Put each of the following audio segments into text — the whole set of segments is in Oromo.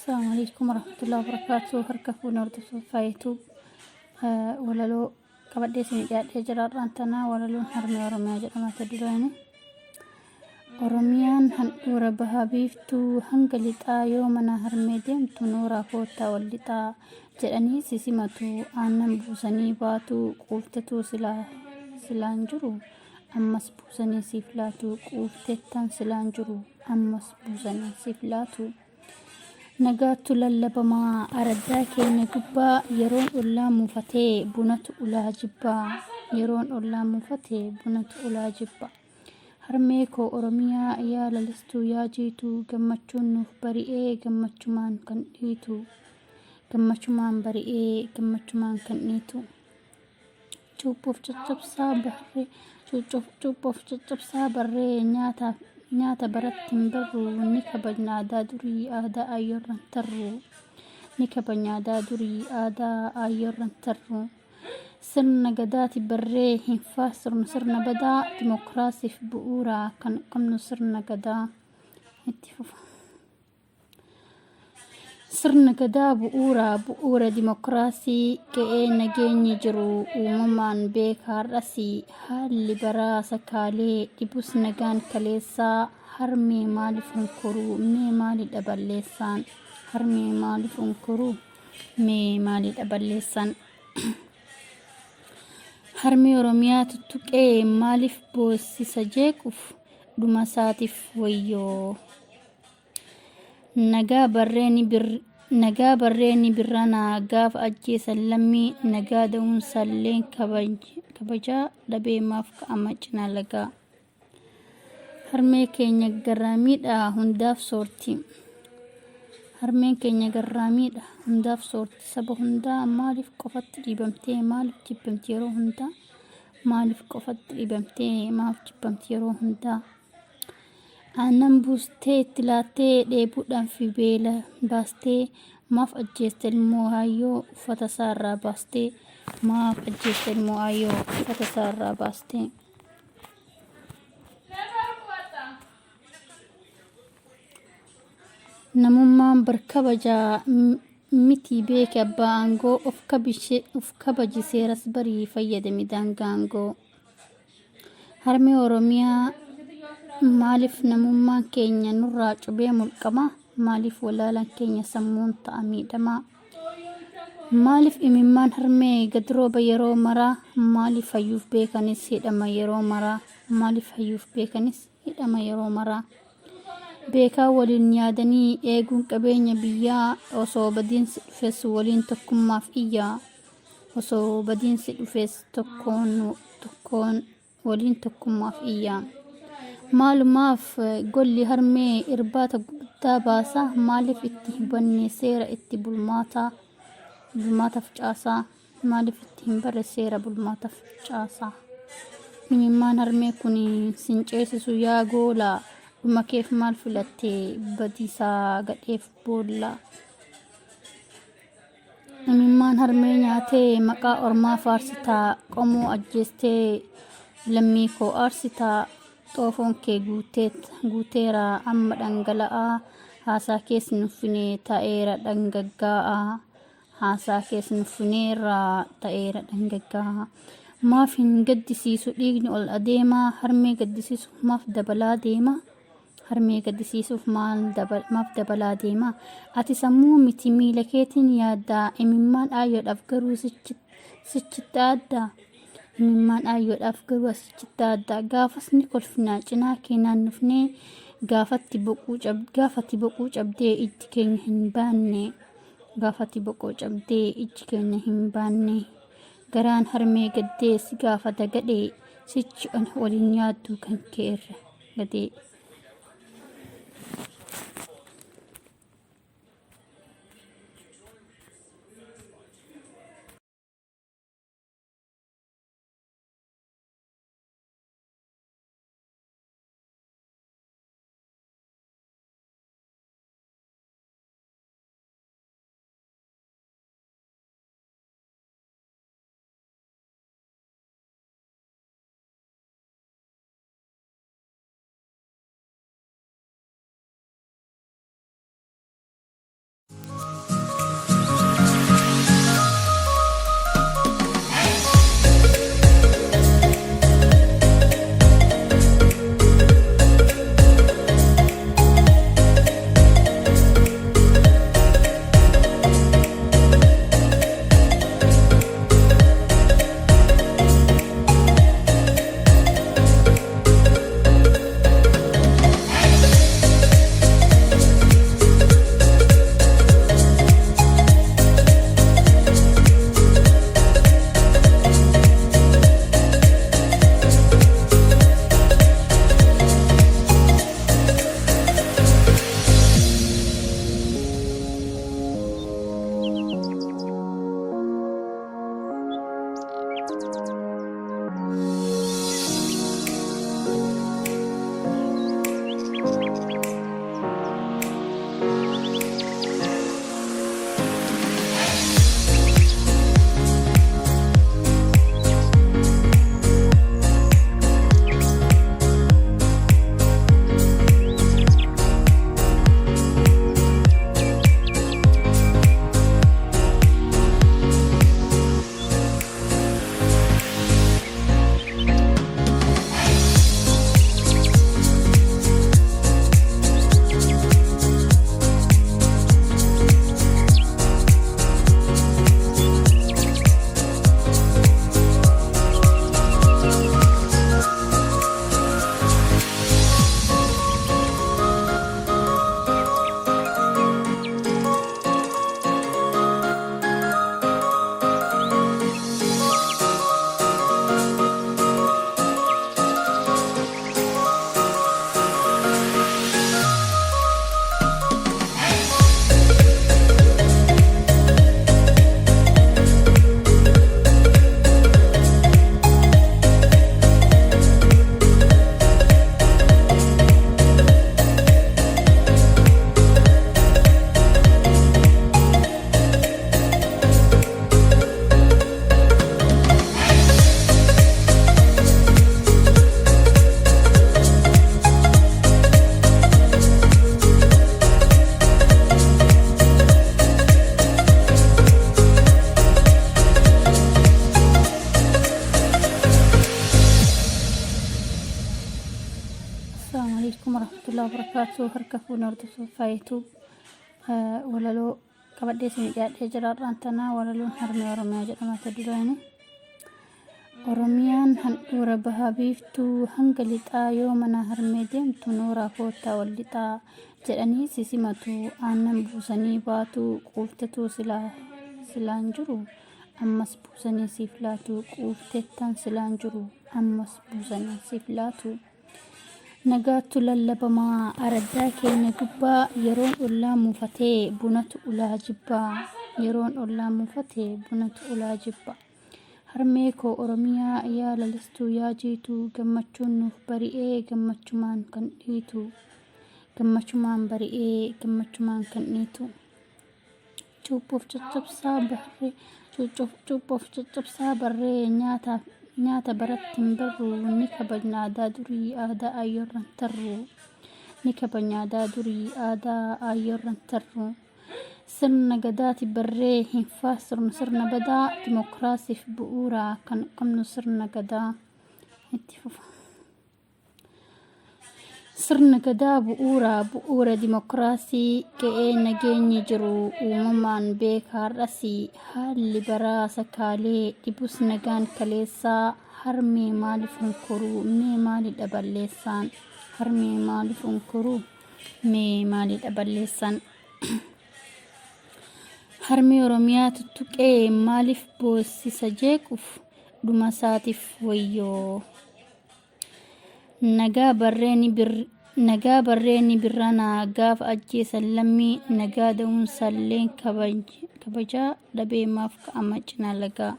السلام عليكم ورحمة الله وبركاته. هركفوا نورد فايتو ولالو كبدي سنجاد هجرات رانتنا ولالو هرمي ورمي جرما تدراني ورميان هنورا بهابيفتو هنقلتا يومنا هرمي ديمتو نورا فوتا واللتا جراني سيسمتو آنم بوساني باتو قوفتتو سلانجرو أمس بوساني سيفلاتو قوفتتان سلانجرو أمس بوساني سيفلاتو nagaatu lallabamaa araddaa keenya gubbaa yeroon ollaa muufatee bunatu ulaa jibbaa yeroon ollaa muufatee bunatu ulaa jibbaa harmee koo oromiyaa yaa lalistuu yaa jiitu gammachuun nuuf bari'ee gammachumaan kan dhiitu gammachumaan bari'ee gammachumaan kan dhiitu cuubboof caccabsaa barree nyaata baratti hin barru ni kabajna aadaa durii aadaa ayyoorran tarru ni kabajna aadaa durii aadaa ayyoorran tarru sirna gadaati barree hin faasirnu sirna badaa dimokiraasiif bu'uura kan qabnu sirna gadaa itti fufa sirna gadaa bu'uura dimokiraasii qe'ee nageenyi jiru uumamaan beekaarrasi haalli baraa sakaalee dhibus nagaan kaleessaa harmee maaliif hunkuruu mee maalidha balleessaan harmee maaliif hunkuruu mee maalidha balleessaan harmee oromiyaa tuttuqee maaliif boossisa jeequuf dhuma isaatiif wayyoo nagaa barreeni birrana gaafa ajjeesan lammii nagaa da'uun salleen kabajaa dhabeemaaf ka'ama cinaa lagaa harmee keenya garraamiidha hundaaf soorti harmeen keenya garraamiidha hundaaf soorti saba hundaa maaliif qofatti dhiibamtee maaliif jibbamti yeroo hundaa maaliif qofatti dhiibamtee maaf jibbamti yeroo hundaa aannan buustee itti laattee dheebuudhaan fi beela baastee maaf ajjeeste ilmoo hayyoo uffata isaarraa baastee maaf ajjeeste ilmoo hayyoo uffata isaarraa baastee namummaan barkabajaa miti beeke abbaa aangoo of kabaji seeras barii fayyadami daangaa aangoo harmee oromiyaa maaliif namummaan keenya nurraa cubee mulqama maaliif walaalaan keenya sammuun ta'a miidhamaa maaliif imimmaan harmee gadrooba yeroo maraa maaliif hayyuuf beekanis hidhama yeroo maraa maaliif hayyuuf beekanis hidhama yeroo maraa beekaa waliin yaadanii eeguun qabeenya biyyaa osoo badiinsi dhufes waliin tokkummaaf iyyaa osoo badiinsi dhufes tokkoon waliin tokkummaaf iyyaa maalumaaf golli harmee irbaata guddaa baasa maaliif itti hibanne seera itti bulmaataaf caasaa maaliif itti hin barre seera bulmaataaf caasaa imimmaan harmee kun sinceessisu yaa goolaa dhuma keef maal filattee badiisaa gadheef boolla imimmaan harmee nyaatee maqaa ormaa faarsitaa qomoo ajjeestee lammii koo aarsitaa xoofoon kee guuteera amma dhangala'aa haasaa kees nuffine ta'eera dhangaggaa'aa haasaa kees nuffineerra ta'eera dhangaggaa'aa maaf hin gaddisiisu dhiigni ol adeemaa harmee gaddisiisuuf maaf dabalaa deema harmee gaddisiisuuf maaf dabalaa deema ati sammuu miti miila keetiin yaaddaa imimmaan aayyoodhaaf garuu sichitti addaa imimmaan aayyoodhaaf garuu asichitti addaa gaafas ni kolfinaa cinaa keenaan nufnee gaafatti boquu cabdee ijji keenya hin baanne gaafatti boquu cabdee ijji keenya hin baanne garaan harmee gaddee si gaafata gadhee sichi waliin yaaddu kan kee irra gadee عليكم ورحمة الله وبركاته. هركفوا نردف فايتوب ولالو كبدي سنجاد إجرار أنتنا ولالو هرمي ورمي جرما تدراني ورميان هنورا بهابيفتو هنقلتا يومنا هرمي ديمتو نورا فوتا واللتا جراني سيسمتو آنم بوساني باتو قوفتتو سلانجرو أمس بوساني سيفلاتو قوفتتان سلانجرو أمس بوساني سيفلاتو نجاتو للبما أرداك نجبا يرون أولا مفتي بنت أولا جبا يرون أولا مفتي بنت أولا جبا هرميكو أرميا يا للستو يا جيتو جمتشون نوف بريئي جمتشمان كنيتو جمتشمان بريئي جمتشمان كنيتو شوفوف تشبسا بحري شوفوف تشبسا بري نياتا براتن برو نكبجنا دادوري آدا أيورن ترو نكبجنا دادوري آدا أيورن ترو سرنا قداتي بري هنفا سرنا بدا ديمقراسي في بؤورا كان قمنا سرنا قدا سرنا قدا بؤورا ديمقراسي كأي نجيني جرو وممان بيكار رسي هالي برا سكالي ديبوس نجان كاليسا هرمي مالي فنكرو مي مالي دباليسان هرمي مالي فنكرو مي مالي دباليسان هرمي ورميات التوكي مالف بوسي سجيكوف دوماساتف ويو نجا بريني برانا قاف أجي سلمي نجا دون سلين كبجا لبي مافك أمجنا لقا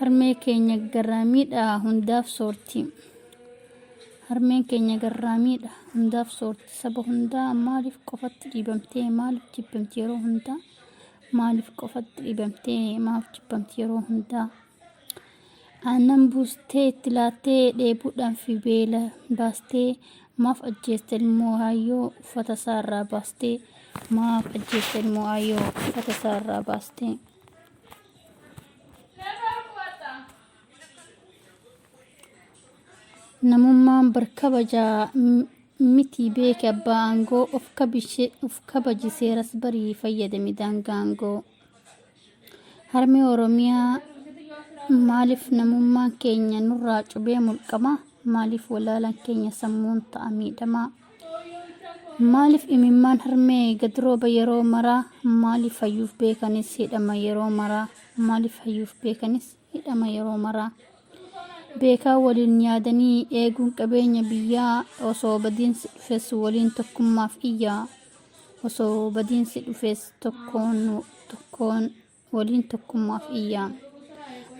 هرمي كينيا قراميدا هنداف صورتي هرمين كينيا قراميدا هنداف صورتي سبا هندا مالف قفت ريبمتي مالف جبمتيرو هندا مالف قفت ريبمتي مالف جبمتيرو هندا aannan buustee tilaattee dheebuudhaan fi beela baastee maaf ajjeeste ilmoo hayyoo uffata isaarraa baastee maaf ajjeeste ilmoo hayyoo uffata isaarraa baastee namummaan barkabajaa miti beeke abbaa aangoo of kabajisee rasbarii fayyadame daangaa aangoo harmee oromiyaa مالف نمومان كينيا نورا عبي ملقما مالف ولالا كينيا سمون طعمي دما مالف إميمان هرمي قدرو بيرو مرا مالف هيوف بيكانيس هيدما يرو مرا مالف هيوف بيكانيس هيدما يرو مرا بيكا ولين يادني ايقون كبينيا بيا وصو بدين سدفس ولين تكون ماف إيا وصو بدين سدفس تكون ولين تكون ماف إيا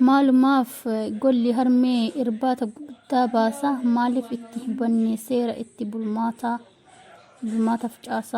مالو ماف قولي هرمي إرباتا قبتا باسا مالف اتهبني سيرا اتبولماتا فجاسا